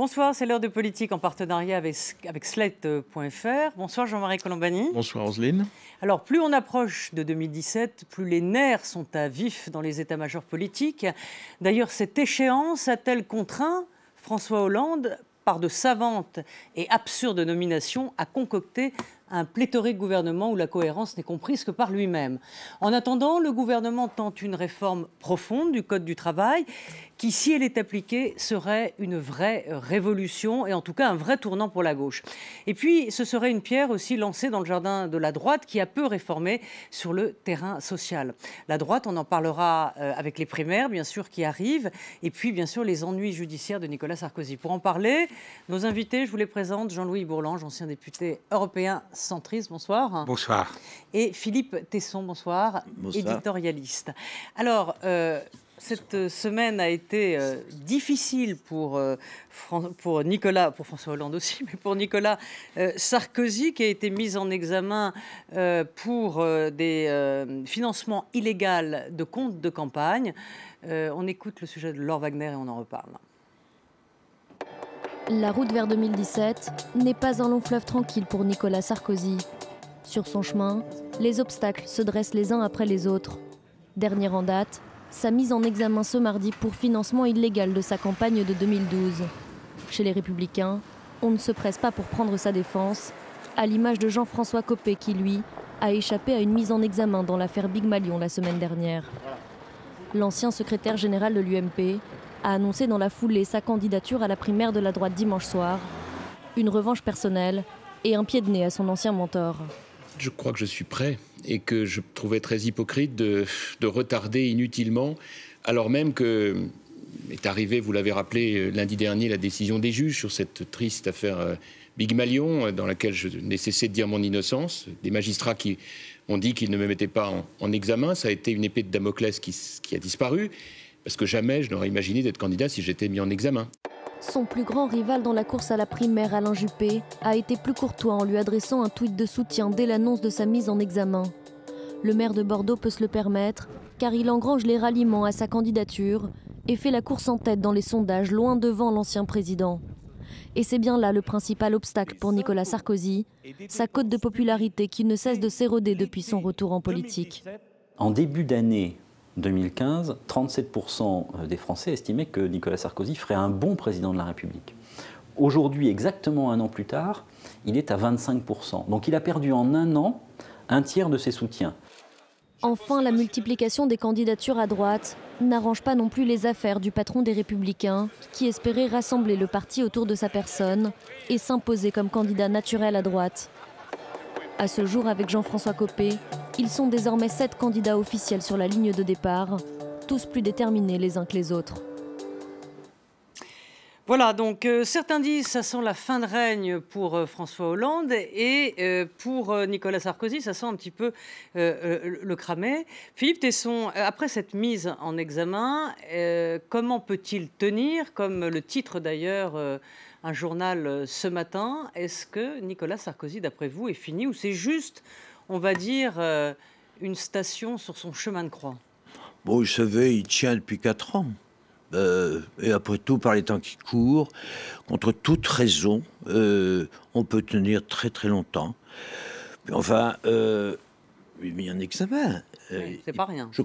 Bonsoir, c'est l'heure de politique en partenariat avec Slate.fr. Bonsoir Jean-Marie Colombani. Bonsoir Roselyne. Alors, plus on approche de 2017, plus les nerfs sont à vif dans les états-majors politiques. D'ailleurs, cette échéance a-t-elle contraint François Hollande, par de savantes et absurdes nominations, à concocter un pléthorique gouvernement où la cohérence n'est comprise que par lui-même. En attendant, le gouvernement tente une réforme profonde du Code du travail qui, si elle est appliquée, serait une vraie révolution et en tout cas un vrai tournant pour la gauche. Et puis, ce serait une pierre aussi lancée dans le jardin de la droite qui a peu réformé sur le terrain social. La droite, on en parlera avec les primaires, bien sûr, qui arrivent, et puis, bien sûr, les ennuis judiciaires de Nicolas Sarkozy. Pour en parler, nos invités, je vous les présente, Jean-Louis Bourlange, ancien député européen centriste, bonsoir. Bonsoir. Et Philippe Tesson, bonsoir, éditorialiste. Alors, cette semaine a été difficile pour François Hollande aussi, mais pour Nicolas Sarkozy, qui a été mis en examen pour des financements illégaux de comptes de campagne. On écoute le sujet de Laure Wagner et on en reparle. La route vers 2017 n'est pas un long fleuve tranquille pour Nicolas Sarkozy. Sur son chemin, les obstacles se dressent les uns après les autres. Dernière en date, sa mise en examen ce mardi pour financement illégal de sa campagne de 2012. Chez les Républicains, on ne se presse pas pour prendre sa défense, à l'image de Jean-François Copé qui, lui, a échappé à une mise en examen dans l'affaire Big Malion la semaine dernière. L'ancien secrétaire général de l'UMP a annoncé dans la foulée sa candidature à la primaire de la droite dimanche soir. Une revanche personnelle et un pied de nez à son ancien mentor. Je crois que je suis prêt et que je trouvais très hypocrite de retarder inutilement, alors même que est arrivé, vous l'avez rappelé, lundi dernier, la décision des juges sur cette triste affaire Big Malion, dans laquelle je n'ai cessé de dire mon innocence. Des magistrats qui ont dit qu'ils ne me mettaient pas en examen. Ça a été une épée de Damoclès qui a disparu. Parce que jamais je n'aurais imaginé d'être candidat si j'étais mis en examen. Son plus grand rival dans la course à la primaire, Alain Juppé, a été plus courtois en lui adressant un tweet de soutien dès l'annonce de sa mise en examen. Le maire de Bordeaux peut se le permettre, car il engrange les ralliements à sa candidature et fait la course en tête dans les sondages, loin devant l'ancien président. Et c'est bien là le principal obstacle pour Nicolas Sarkozy, sa cote de popularité qui ne cesse de s'éroder depuis son retour en politique. En début d'année 2015, 37% des Français estimaient que Nicolas Sarkozy ferait un bon président de la République. Aujourd'hui, exactement un an plus tard, il est à 25%. Donc il a perdu en un an un tiers de ses soutiens. Enfin, la multiplication des candidatures à droite n'arrange pas non plus les affaires du patron des Républicains, qui espérait rassembler le parti autour de sa personne et s'imposer comme candidat naturel à droite. À ce jour, avec Jean-François Copé, ils sont désormais 7 candidats officiels sur la ligne de départ, tous plus déterminés les uns que les autres. Voilà, donc certains disent que ça sent la fin de règne pour François Hollande et pour Nicolas Sarkozy, ça sent un petit peu le cramé. Philippe Tesson, après cette mise en examen, comment peut-il tenir, comme le titre d'ailleurs un journal ce matin, est-ce que Nicolas Sarkozy, d'après vous, est fini ou c'est juste, on va dire, une station sur son chemin de croix? Bon, vous savez, il tient depuis 4 ans. Et après tout, par les temps qui courent, contre toute raison, on peut tenir très très longtemps. Puis enfin, il y a un examen. Oui, c'est pas rien. Je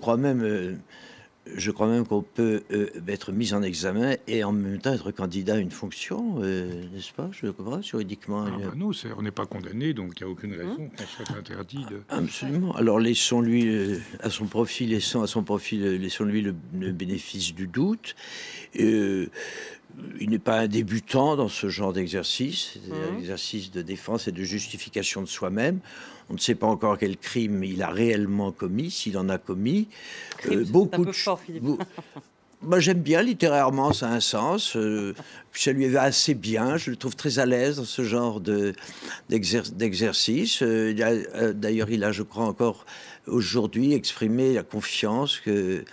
crois même qu'on peut être mis en examen et en même temps être candidat à une fonction, n'est-ce pas? Je crois, juridiquement. Non, on n'est pas condamné, donc il n'y a aucune raison qu'on soit interdit de... Absolument. Alors laissons-lui à son profit, laissons-lui le bénéfice du doute. Il n'est pas un débutant dans ce genre d'exercice, exercice de défense et de justification de soi-même. On ne sait pas encore quel crime il a réellement commis, s'il en a commis. Beaucoup de fort, Philippe. Moi, j'aime bien littérairement, ça a un sens. Puis ça lui va assez bien. Je le trouve très à l'aise dans ce genre d'exercice. D'ailleurs, il a, je crois, encore aujourd'hui exprimé la confiance qu'il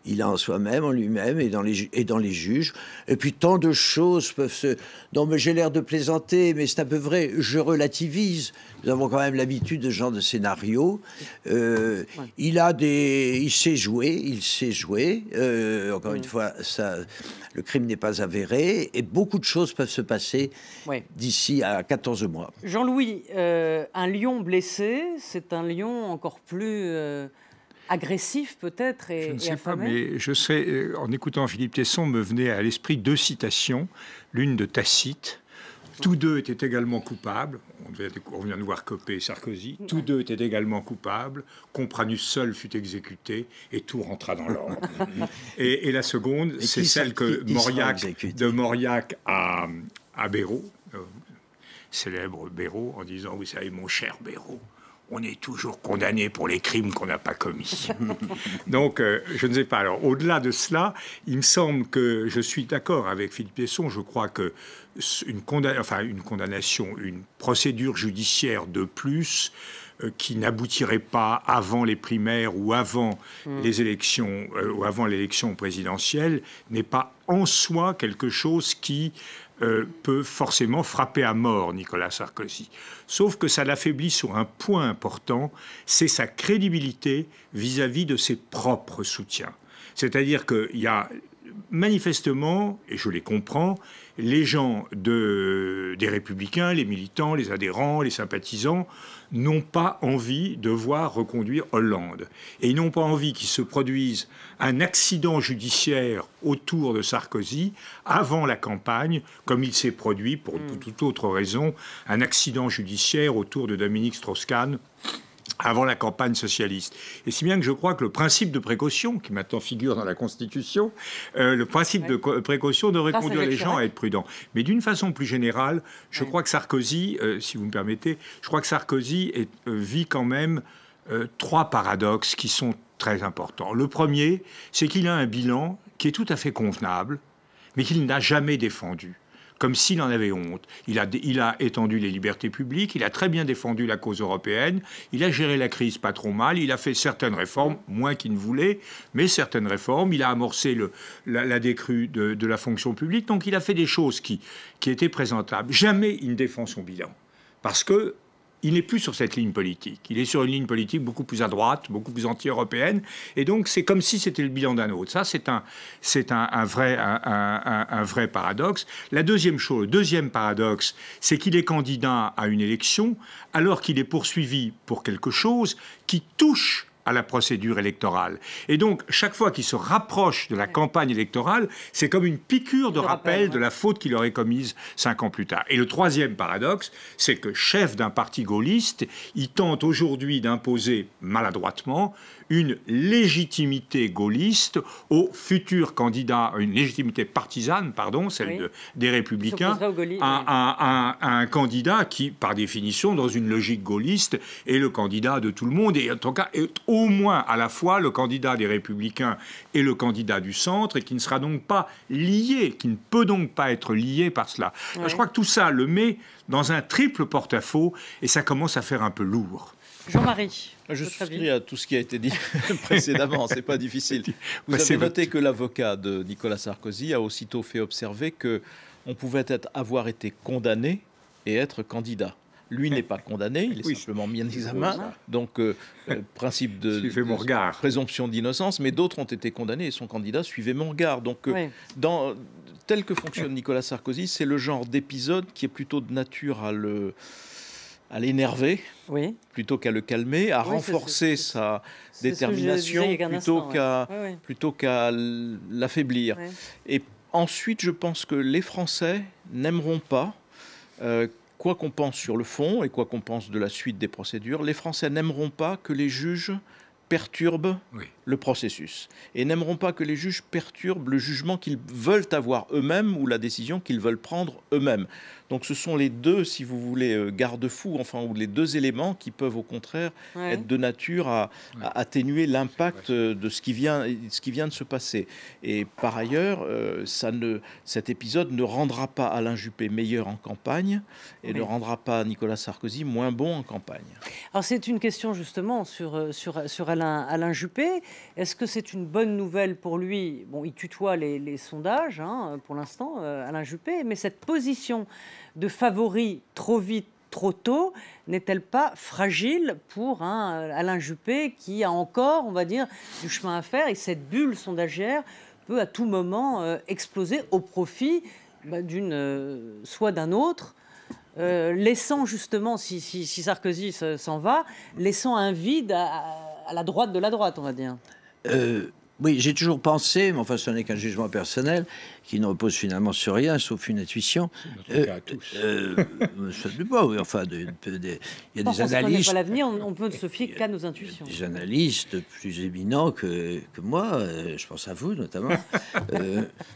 il a en soi-même, en lui-même et dans les juges. Et puis tant de choses peuvent se... Non, mais j'ai l'air de plaisanter, mais c'est un peu vrai. Je relativise. Nous avons quand même l'habitude de ce genre de scénario. Il sait jouer. Encore une fois, le crime n'est pas avéré et beaucoup de choses peuvent se passer d'ici à 14 mois. Jean-Louis, un lion blessé, c'est un lion encore plus agressif peut-être et je ne sais affamé. pas, mais je sais, en écoutant Philippe Tesson, me venaient à l'esprit 2 citations, l'une de Tacite. Tous deux étaient également coupables. On vient de voir Copé et Sarkozy. Tous deux étaient également coupables. Compranus seul fut exécuté et tout rentra dans l'ordre. et la seconde, c'est celle de Mauriac à Béraud, célèbre Béraud, en disant, vous savez, mon cher Béraud, on est toujours condamné pour les crimes qu'on n'a pas commis. Donc, je ne sais pas. Alors, au-delà de cela, il me semble que je suis d'accord avec Philippe Tesson. Je crois que une condamnation, une procédure judiciaire de plus qui n'aboutirait pas avant les primaires ou avant les élections ou avant l'élection présidentielle n'est pas en soi quelque chose qui peut forcément frapper à mort Nicolas Sarkozy. Sauf que ça l'affaiblit sur un point important, c'est sa crédibilité vis-à-vis de ses propres soutiens. C'est-à-dire qu'il y a manifestement, et je les comprends, les gens des Républicains, les militants, les adhérents, les sympathisants, n'ont pas envie de voir reconduire Hollande. Et ils n'ont pas envie qu'il se produise un accident judiciaire autour de Sarkozy avant la campagne, comme il s'est produit, pour toute autre raison, un accident judiciaire autour de Dominique Strauss-Kahn avant la campagne socialiste. Et si bien que je crois que le principe de précaution, qui maintenant figure dans la Constitution, le principe de précaution devrait conduire les gens à être prudents. Mais d'une façon plus générale, je crois que Sarkozy, si vous me permettez, je crois que Sarkozy vit quand même 3 paradoxes qui sont très importants. Le premier, c'est qu'il a un bilan qui est tout à fait convenable, mais qu'il n'a jamais défendu, comme s'il en avait honte. Il a étendu les libertés publiques, il a très bien défendu la cause européenne, il a géré la crise pas trop mal, il a fait certaines réformes, moins qu'il ne voulait, mais certaines réformes, il a amorcé la décrue de la fonction publique, donc il a fait des choses qui étaient présentables. Jamais il ne défend son bilan, parce que il n'est plus sur cette ligne politique. Il est sur une ligne politique beaucoup plus à droite, beaucoup plus anti-européenne. Et donc, c'est comme si c'était le bilan d'un autre. Ça, c'est un vrai paradoxe. La deuxième chose, le deuxième paradoxe, c'est qu'il est candidat à une élection alors qu'il est poursuivi pour quelque chose qui touche à la procédure électorale. Et donc, chaque fois qu'il se rapproche de la campagne électorale, c'est comme une piqûre de rappel de la faute qu'il aurait commise 5 ans plus tard. Et le troisième paradoxe, c'est que chef d'un parti gaulliste, il tente aujourd'hui d'imposer maladroitement une légitimité gaulliste au futur candidat, une légitimité partisane, pardon, celle des Républicains, à un candidat qui, par définition, dans une logique gaulliste, est le candidat de tout le monde, et en tout cas est au moins à la fois le candidat des Républicains et le candidat du centre, et qui ne sera donc pas lié, qui ne peut donc pas être lié par cela. Je crois que tout ça le met dans un triple porte-à-faux, et ça commence à faire un peu lourd. Jean-Marie. Je souscris à tout ce qui a été dit précédemment, c'est pas difficile. Vous avez noté que l'avocat de Nicolas Sarkozy a aussitôt fait observer qu'on pouvait avoir été condamné et être candidat. Lui n'est pas condamné, il est simplement mis en examen. Donc, principe de présomption d'innocence, mais d'autres ont été condamnés et son candidat suivait mon regard. Donc, tel que fonctionne Nicolas Sarkozy, c'est le genre d'épisode qui est plutôt de nature à l'énerver, plutôt qu'à le calmer, à renforcer sa détermination, plutôt qu'à l'affaiblir. Et ensuite, je pense que les Français n'aimeront pas, quoi qu'on pense sur le fond et quoi qu'on pense de la suite des procédures, les Français n'aimeront pas que les juges perturbent le processus et n'aimeront pas que les juges perturbent le jugement qu'ils veulent avoir eux-mêmes ou la décision qu'ils veulent prendre eux-mêmes. Donc ce sont les deux, si vous voulez, garde-fous, enfin, ou les deux éléments qui peuvent au contraire être de nature à atténuer l'impact de ce qui vient de se passer. Et par ailleurs, cet épisode ne rendra pas Alain Juppé meilleur en campagne et ne rendra pas Nicolas Sarkozy moins bon en campagne. Alors c'est une question justement sur Alain Juppé. Est-ce que c'est une bonne nouvelle pour lui? Bon, il tutoie les sondages, hein, pour l'instant, Alain Juppé, mais cette position de favori trop vite, trop tôt, n'est-elle pas fragile pour un Alain Juppé qui a encore, on va dire, du chemin à faire, et cette bulle sondagière peut à tout moment exploser au profit soit d'un autre, laissant justement, si Sarkozy s'en va, laissant un vide à la droite de la droite, on va dire. Oui, j'ai toujours pensé, mais enfin ce n'est qu'un jugement personnel, qui ne repose finalement sur rien, sauf une intuition. C'est notre cas à tous. Ça ne pas, oui, enfin, il y a des analystes... Pas l'avenir, on peut se fier qu'à nos intuitions. Des analystes plus éminents que moi, je pense à vous notamment.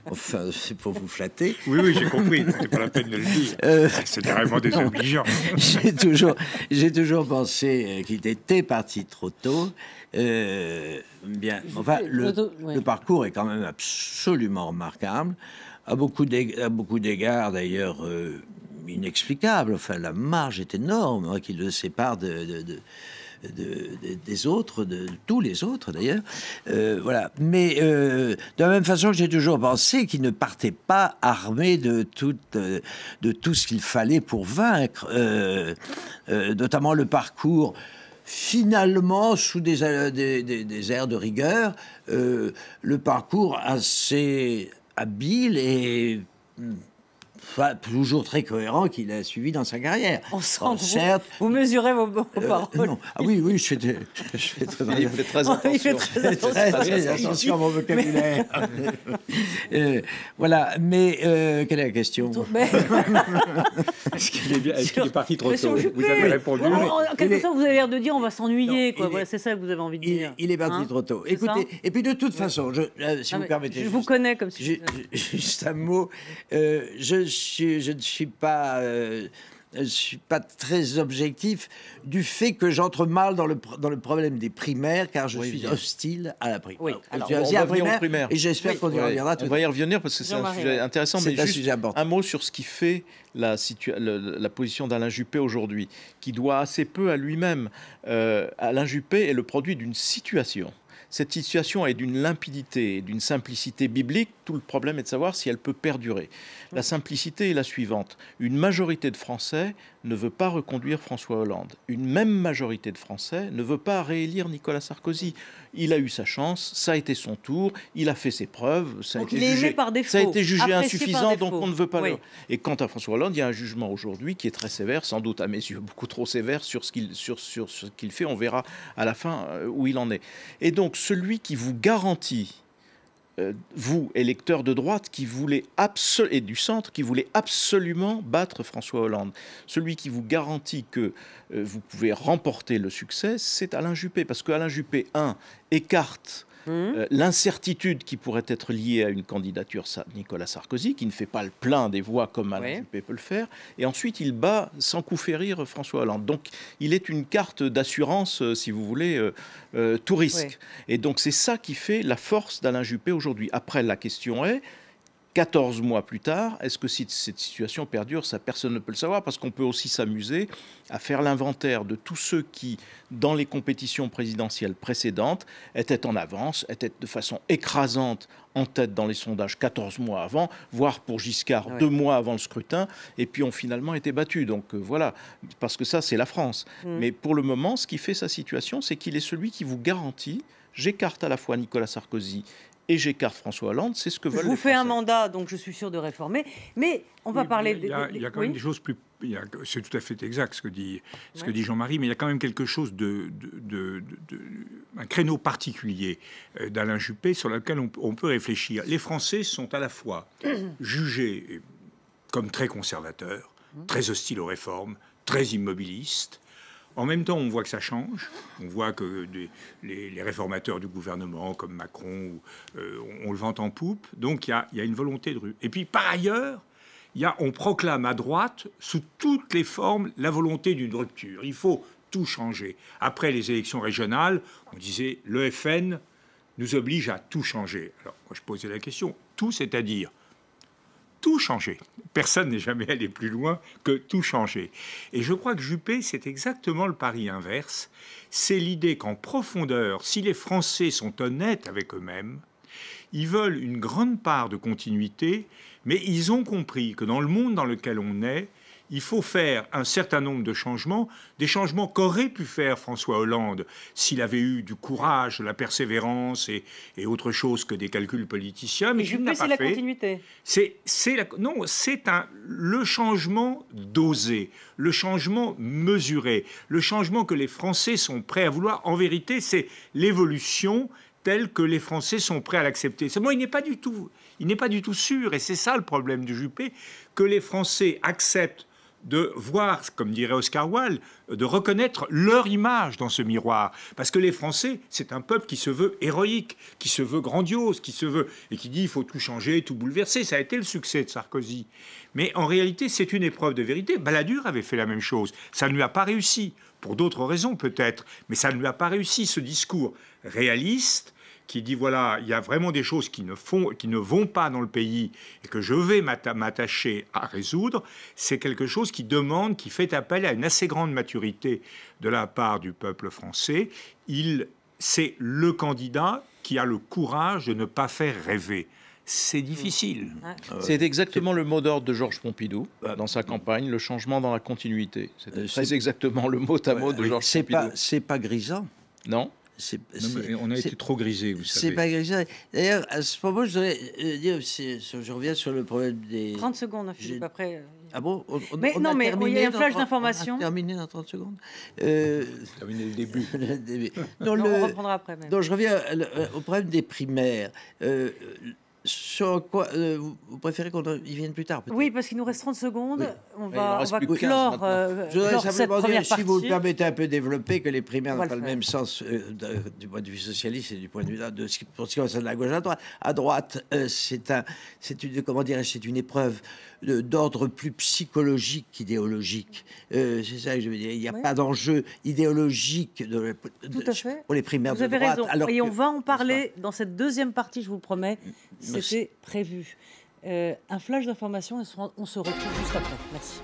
Enfin, c'est pour vous flatter. Oui, oui, j'ai compris, c'est pas la peine de le dire. C'était vraiment désobligeant. J'ai toujours pensé qu'il était parti trop tôt. Bien, enfin, le parcours est quand même absolument remarquable, à beaucoup d'égards d'ailleurs inexplicable. Enfin, la marge est énorme, hein, qui le sépare des autres, de tous les autres d'ailleurs. Voilà. Mais de la même façon, j'ai toujours pensé qu'il ne partait pas armé de tout ce qu'il fallait pour vaincre, notamment le parcours. Finalement, sous des airs de rigueur, le parcours assez habile et toujours très cohérent qu'il a suivi dans sa carrière. On sent que vous mesurez vos paroles. Ah oui, je fais très attention. Il fait très attention à mon vocabulaire. Voilà, mais quelle est la question? Est-ce qu'il est parti trop tôt? Vous avez répondu. En quelque sorte, vous avez l'air de dire on va s'ennuyer. Voilà, c'est ça que vous avez envie de dire. Il est parti trop tôt. Écoutez, et puis de toute façon, si vous permettez... Je vous connais comme si... Juste un mot. Je ne suis pas très objectif du fait que j'entre mal dans le problème des primaires, car je suis hostile à la primaire. Oui. Alors, on va revenir aux primaires. Et j'espère qu'on y reviendra. On va y revenir parce que c'est un sujet intéressant, mais juste un mot sur ce qui fait la position d'Alain Juppé aujourd'hui, qui doit assez peu à lui-même. Alain Juppé est le produit d'une situation. Cette situation est d'une limpidité et d'une simplicité biblique. Tout le problème est de savoir si elle peut perdurer. La simplicité est la suivante. Une majorité de Français ne veut pas reconduire François Hollande. Une même majorité de Français ne veut pas réélire Nicolas Sarkozy. Il a eu sa chance, ça a été son tour, il a fait ses preuves, ça a été jugé insuffisant, donc on ne veut pas le... Et quant à François Hollande, il y a un jugement aujourd'hui qui est très sévère, sans doute à mes yeux beaucoup trop sévère sur ce qu'il fait. On verra à la fin où il en est. Et donc, celui qui vous garantit, vous, électeurs de droite, et du centre, qui voulez absolument battre François Hollande, celui qui vous garantit que vous pouvez remporter le succès, c'est Alain Juppé. Parce que Alain Juppé, écarte l'incertitude qui pourrait être liée à une candidature Nicolas Sarkozy, qui ne fait pas le plein des voix comme Alain Juppé peut le faire, et ensuite il bat sans coup férir François Hollande. Donc il est une carte d'assurance, si vous voulez, tout risque. Et donc c'est ça qui fait la force d'Alain Juppé aujourd'hui. Après, la question est, 14 mois plus tard, est-ce que si cette situation perdure, ça, personne ne peut le savoir, parce qu'on peut aussi s'amuser à faire l'inventaire de tous ceux qui, dans les compétitions présidentielles précédentes, étaient en avance, étaient de façon écrasante en tête dans les sondages 14 mois avant, voire pour Giscard 2 mois avant le scrutin, et puis ont finalement été battus. Donc voilà, parce que ça, c'est la France. Mais pour le moment, ce qui fait sa situation, c'est qu'il est celui qui vous garantit, j'écarte à la fois Nicolas Sarkozy et j'écarte François Hollande, c'est ce que veulent les Français. Je vous fais un mandat, donc je suis sûr de réformer. Mais on va parler... Il y a quand même des choses plus... C'est tout à fait exact ce que dit Jean-Marie, mais il y a quand même quelque chose un créneau particulier d'Alain Juppé sur lequel on peut réfléchir. Les Français sont à la fois jugés comme très conservateurs, très hostiles aux réformes, très immobilistes. En même temps, on voit que ça change. On voit que les réformateurs du gouvernement, comme Macron, on le vent en poupe. Donc, il y a une volonté de rue. Et puis, par ailleurs, on proclame à droite, sous toutes les formes, la volonté d'une rupture. Il faut tout changer. Après les élections régionales, on disait le FN nous oblige à tout changer. Alors, moi, je posais la question. Tout, c'est-à-dire tout changer. Personne n'est jamais allé plus loin que tout changer. Et je crois que Juppé, c'est exactement le pari inverse. C'est l'idée qu'en profondeur, si les Français sont honnêtes avec eux-mêmes, ils veulent une grande part de continuité, mais ils ont compris que dans le monde dans lequel on est, il faut faire un certain nombre de changements, des changements qu'aurait pu faire François Hollande s'il avait eu du courage, de la persévérance et autre chose que des calculs politiciens. Mais Juppé, c'est la continuité. C'est le changement dosé, le changement mesuré, le changement que les Français sont prêts à vouloir. En vérité, c'est l'évolution telle que les Français sont prêts à l'accepter. Seulement, il n'est pas du tout sûr, et c'est ça le problème du Juppé, que les Français acceptent de voir, comme dirait Oscar Wilde, de reconnaître leur image dans ce miroir. Parce que les Français, c'est un peuple qui se veut héroïque, qui se veut grandiose, qui se veut et qui dit il faut tout changer, tout bouleverser. Ça a été le succès de Sarkozy. Mais en réalité, c'est une épreuve de vérité. Balladur avait fait la même chose. Ça ne lui a pas réussi, pour d'autres raisons peut-être, mais ça ne lui a pas réussi. Ce discours réaliste, qui dit voilà, il y a vraiment des choses qui ne vont pas dans le pays et que je vais m'attacher à résoudre, c'est quelque chose qui demande, qui fait appel à une assez grande maturité de la part du peuple français. C'est le candidat qui a le courage de ne pas faire rêver. C'est difficile. C'est exactement le mot d'ordre de Georges Pompidou dans sa campagne, le changement dans la continuité. C'est exactement le mot à mot de Georges Pompidou. C'est pas grisant. Non. On a été trop grisé, vous savez. C'est pas grisant. D'ailleurs, à ce propos, je voudrais dire, je reviens sur le problème des... 30 secondes, Philippe, après... Ah bon mais il y a un flash d'information. On a terminé dans 30 secondes. Terminé le début. On reprendra après. Même. Donc, je reviens au problème des primaires. Sur quoi vous préférez qu'on y vienne plus tard? Oui, parce qu'il nous reste 30 secondes. Oui. On va clore je voudrais simplement dire, si vous le permettez un peu développer, que les primaires n'ont pas le même sens du point de vue socialiste et du point de vue pour ce qui concerne la gauche à droite. C'est une épreuve d'ordre plus psychologique qu'idéologique. C'est ça que je veux dire. Il n'y a pas d'enjeu idéologique pour les primaires de droite. Vous avez raison. Et on va en parler dans cette deuxième partie, je vous promets. C'était prévu. Un flash d'information et on se retrouve juste après. Merci.